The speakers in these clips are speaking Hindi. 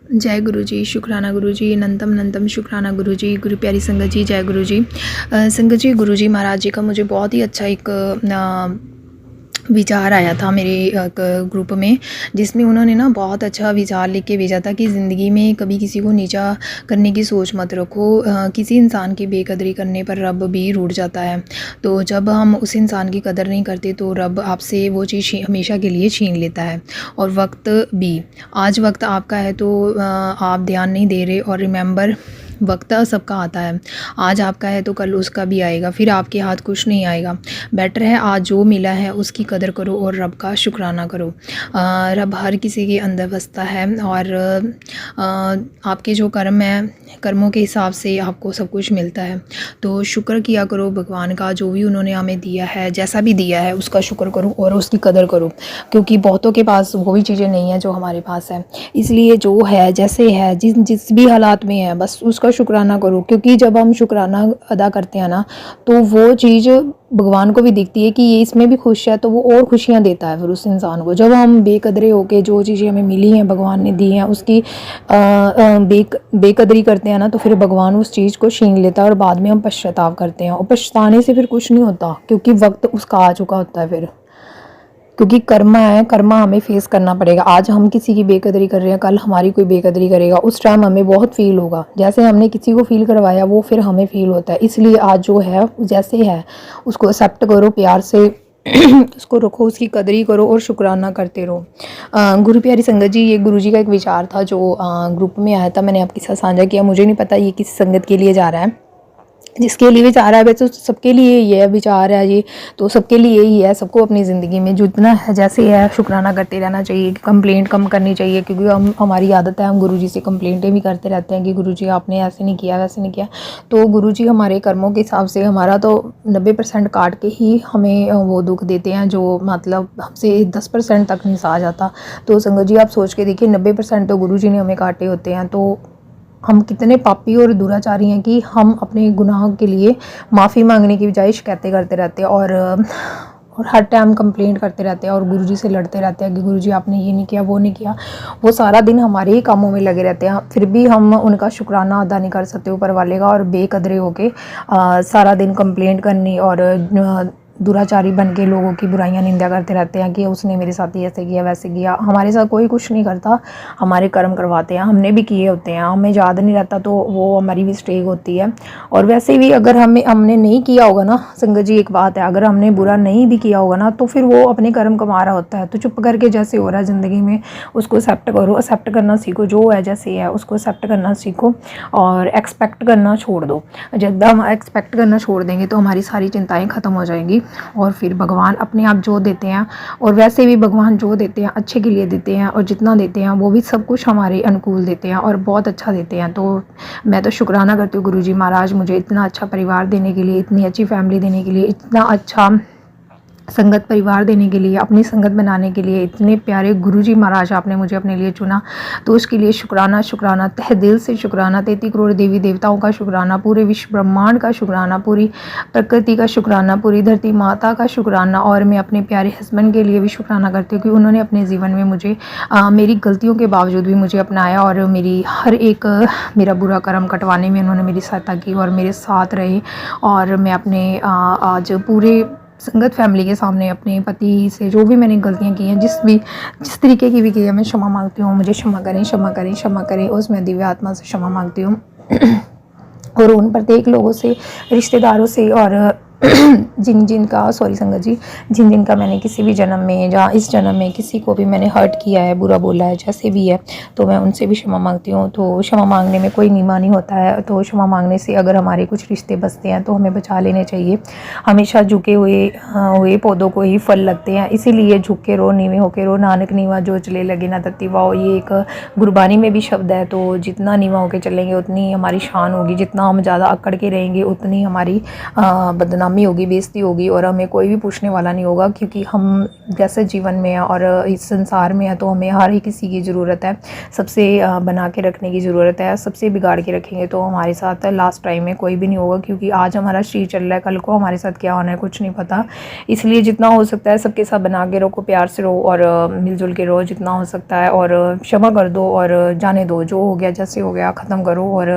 जय गुरु जी, शुक्राना गुरु जी, अनंतम अनंतम शुक्राना गुरु जी, गुरु प्यारी संगत जी, जय गुरु जी। संगत जी, गुरु जी महाराज जी का मुझे बहुत ही अच्छा एक विचार आया था मेरे ग्रुप में, जिसमें उन्होंने ना बहुत अच्छा विचार लिख के भेजा था कि ज़िंदगी में कभी किसी को नीचा करने की सोच मत रखो। किसी इंसान की बेकदरी करने पर रब भी रूठ जाता है। तो जब हम उस इंसान की कदर नहीं करते तो रब आपसे वो चीज़ हमेशा के लिए छीन लेता है। और वक्त भी, आज वक्त आपका है तो आप ध्यान नहीं दे रहे। और रिमेंबर, वक्त सबका आता है, आज आपका है तो कल उसका भी आएगा, फिर आपके हाथ कुछ नहीं आएगा। बेटर है आज जो मिला है उसकी कदर करो और रब का शुक्राना करो। रब हर किसी के अंदर बसता है और आपके जो कर्म हैं, कर्मों के हिसाब से आपको सब कुछ मिलता है। तो शुक्र किया करो भगवान का, जो भी उन्होंने हमें दिया है, जैसा भी दिया है उसका शुक्र करो और उसकी कदर करो, क्योंकि बहुतों के पास वो भी चीज़ें नहीं हैं जो हमारे पास है। इसलिए जो है जैसे है, जिस भी हालात में है, बस उसका शुक्राना करो, क्योंकि जब हम शुक्राना अदा करते हैं ना तो वो चीज़ भगवान को भी दिखती है कि ये इसमें भी खुश है, तो वो और खुशियाँ देता है फिर उस इंसान को। जब हम बेकदरे होके जो चीज़ें हमें मिली हैं, भगवान ने दी हैं, उसकी बेकदरी करते हैं ना, तो फिर भगवान उस चीज़ को छीन लेता है और बाद में हम पश्चाताप करते हैं। और पछताने से फिर कुछ नहीं होता, क्योंकि वक्त उसका आ चुका होता है फिर, क्योंकि कर्मा है, कर्मा हमें फेस करना पड़ेगा। आज हम किसी की बेकदरी कर रहे हैं, कल हमारी कोई बेकदरी करेगा, उस टाइम हमें बहुत फील होगा। जैसे हमने किसी को फील करवाया वो फिर हमें फील होता है। इसलिए आज जो है जैसे है उसको एक्सेप्ट करो, प्यार से उसको रखो, उसकी कदरी करो और शुक्राना करते रहो। गुरु प्यारी संगत जी, ये गुरु जी का एक विचार था जो ग्रुप में आया था, मैंने आपके साथ साझा किया। मुझे नहीं पता ये किस संगत के लिए जा रहा है, जिसके लिए विचार है वैसे तो सबके लिए ये विचार है, ये तो सबके लिए ही है। सबको अपनी ज़िंदगी में जितना है जैसे है शुक्राना करते रहना चाहिए, कंप्लेंट कम करनी चाहिए, क्योंकि हमारी आदत है, हम गुरुजी से कंप्लेंटें भी करते रहते हैं कि गुरुजी आपने ऐसे नहीं किया, वैसे नहीं किया। तो गुरुजी हमारे कर्मों के हिसाब से हमारा तो 90% काट के ही हमें वो दुख देते हैं, जो मतलब हमसे 10% तक नहीं सहा जाता। तो संगत जी आप सोच के देखिए, 90% तो गुरुजी ने हमें काटे होते हैं। तो हम कितने पापी और दुराचारी हैं कि हम अपने गुनाह के लिए माफ़ी मांगने की बजाय शिकायतें करते रहते हैं और हर टाइम कंप्लेंट करते रहते हैं और गुरुजी से लड़ते रहते हैं कि गुरुजी आपने ये नहीं किया, वो नहीं किया। वो सारा दिन हमारे ही कामों में लगे रहते हैं, फिर भी हम उनका शुक्राना अदा नहीं कर सकते ऊपर वाले का, और बेकदरे होके सारा दिन कंप्लेंट करनी और दुराचारी बन के लोगों की बुराइयां निंदा करते रहते हैं कि उसने मेरे साथ ही ऐसे किया, वैसे किया। हमारे साथ कोई कुछ नहीं करता, हमारे कर्म करवाते हैं, हमने भी किए होते हैं, हमें याद नहीं रहता, तो वो हमारी मिस्टेक होती है। और वैसे भी अगर हमने नहीं किया होगा ना संगत जी, एक बात है, अगर हमने बुरा नहीं भी किया होगा ना तो फिर वो अपने कर्म कमा रहा होता है। तो चुप करके जैसे हो रहा है ज़िंदगी में उसको एक्सेप्ट करो, एक्सेप्ट करना सीखो, जो है जैसे है उसको एक्सेप्ट करना सीखो और एक्सपेक्ट करना छोड़ दो। जब हम एक्सपेक्ट करना छोड़ देंगे तो हमारी सारी चिंताएँ ख़त्म हो जाएंगी और फिर भगवान अपने आप जो देते हैं, और वैसे भी भगवान जो देते हैं अच्छे के लिए देते हैं, और जितना देते हैं वो भी सब कुछ हमारे अनुकूल देते हैं और बहुत अच्छा देते हैं। तो मैं तो शुक्राना करती हूँ गुरुजी महाराज, मुझे इतना अच्छा परिवार देने के लिए, इतनी अच्छी फैमिली देने के लिए, इतना अच्छा संगत परिवार देने के लिए, अपनी संगत बनाने के लिए, इतने प्यारे गुरुजी महाराज आपने मुझे अपने लिए चुना। तो उसके लिए शुक्राना, शुक्राना, तहे दिल से शुक्राना, 33 करोड़ देवी देवताओं का शुक्राना, पूरे विश्व ब्रह्मांड का शुक्राना, पूरी प्रकृति का शुक्राना, पूरी धरती माता का शुक्राना। और मैं अपने प्यारे हस्बैंड के लिए भी शुक्राना करती हूँ कि उन्होंने अपने जीवन में मुझे मेरी गलतियों के बावजूद भी मुझे अपनाया और मेरी हर एक मेरा बुरा कर्म कटवाने में उन्होंने मेरी सहायता की और मेरे साथ रहे। और मैं अपने आज पूरे संगत फैमिली के सामने अपने पति से जो भी मैंने गलतियां की हैं, जिस तरीके की भी की है, मैं क्षमा मांगती हूँ। मुझे क्षमा करें, क्षमा करें, क्षमा करें। उसमें दिव्य आत्मा से क्षमा मांगती हूँ और उन प्रत्येक लोगों से, रिश्तेदारों से और जिन का सॉरी संगत जी, जिन का मैंने किसी भी जन्म में या इस जन्म में किसी को भी मैंने हर्ट किया है, बुरा बोला है, जैसे भी है, तो मैं उनसे भी क्षमा मांगती हूँ। तो क्षमा मांगने में कोई नीमा नहीं होता है। तो क्षमा मांगने से अगर हमारे कुछ रिश्ते बसते हैं तो हमें बचा लेने चाहिए। हमेशा झुके हुए पौधों को ही फल लगते हैं, इसीलिए झुक के रो, नीवे होके रो, नानक नीवा जो चले लगे ना तत्ती वाओ, ये एक गुरबानी में भी शब्द है। तो जितना नीवा होके चलेंगे उतनी हमारी शान होगी, जितना हम ज़्यादा अकड़ के रहेंगे उतनी हमारी बदनामी बदनामी होगी, बेइज्जती होगी और हमें कोई भी पूछने वाला नहीं होगा, क्योंकि हम जैसे जीवन में हैं और इस संसार में है तो हमें हर एक किसी की ज़रूरत है, सबसे बना के रखने की ज़रूरत है। सबसे बिगाड़ के रखेंगे तो हमारे साथ लास्ट टाइम में कोई भी नहीं होगा, क्योंकि आज हमारा शरीर चल रहा है, कल को हमारे साथ क्या होना है कुछ नहीं पता। इसलिए जितना हो सकता है सबके साथ बना के रखो, प्यार से रहो और मिलजुल के रहो जितना हो सकता है, और क्षमा कर दो और जाने दो, जो हो गया जैसे हो गया ख़त्म करो और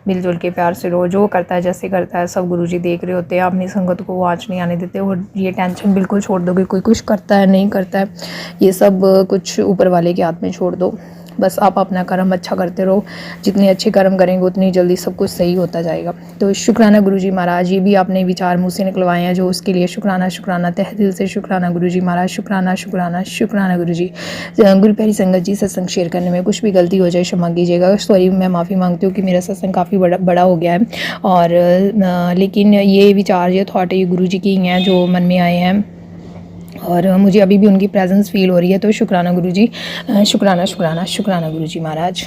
मिलजुल के प्यार से रहो। जो करता है जैसे करता है सब गुरुजी देख रहे होते हैं, अपनी संगत को वो आँच नहीं आने देते। और ये टेंशन बिल्कुल छोड़ दो कि कोई कुछ करता है नहीं करता है, ये सब कुछ ऊपर वाले के हाथ में छोड़ दो। बस आप अपना कर्म अच्छा करते रहो, जितने अच्छे कर्म करेंगे उतनी जल्दी सब कुछ सही होता जाएगा। तो शुक्राना गुरुजी महाराज, ये भी आपने विचार मुझसे निकलवाए हैं, जो उसके लिए शुक्राना शुक्राना, तहे दिल से शुक्राना गुरुजी महाराज, शुक्राना शुक्राना शुक्राना गुरुजी। गुरु प्यारी संगत जी, सत्संग शेयर करने में कुछ भी गलती हो जाए क्षमा कीजिएगा। सॉरी, मैं माफ़ी मांगती हूँ कि मेरा सत्संग काफ़ी बड़ा हो गया है, और लेकिन ये विचार ये थॉट ये गुरुजी की ही हैं जो मन में आए हैं, और मुझे अभी भी उनकी प्रेजेंस फील हो रही है। तो शुक्राना गुरुजी, शुक्राना शुक्राना शुक्राना गुरुजी महाराज।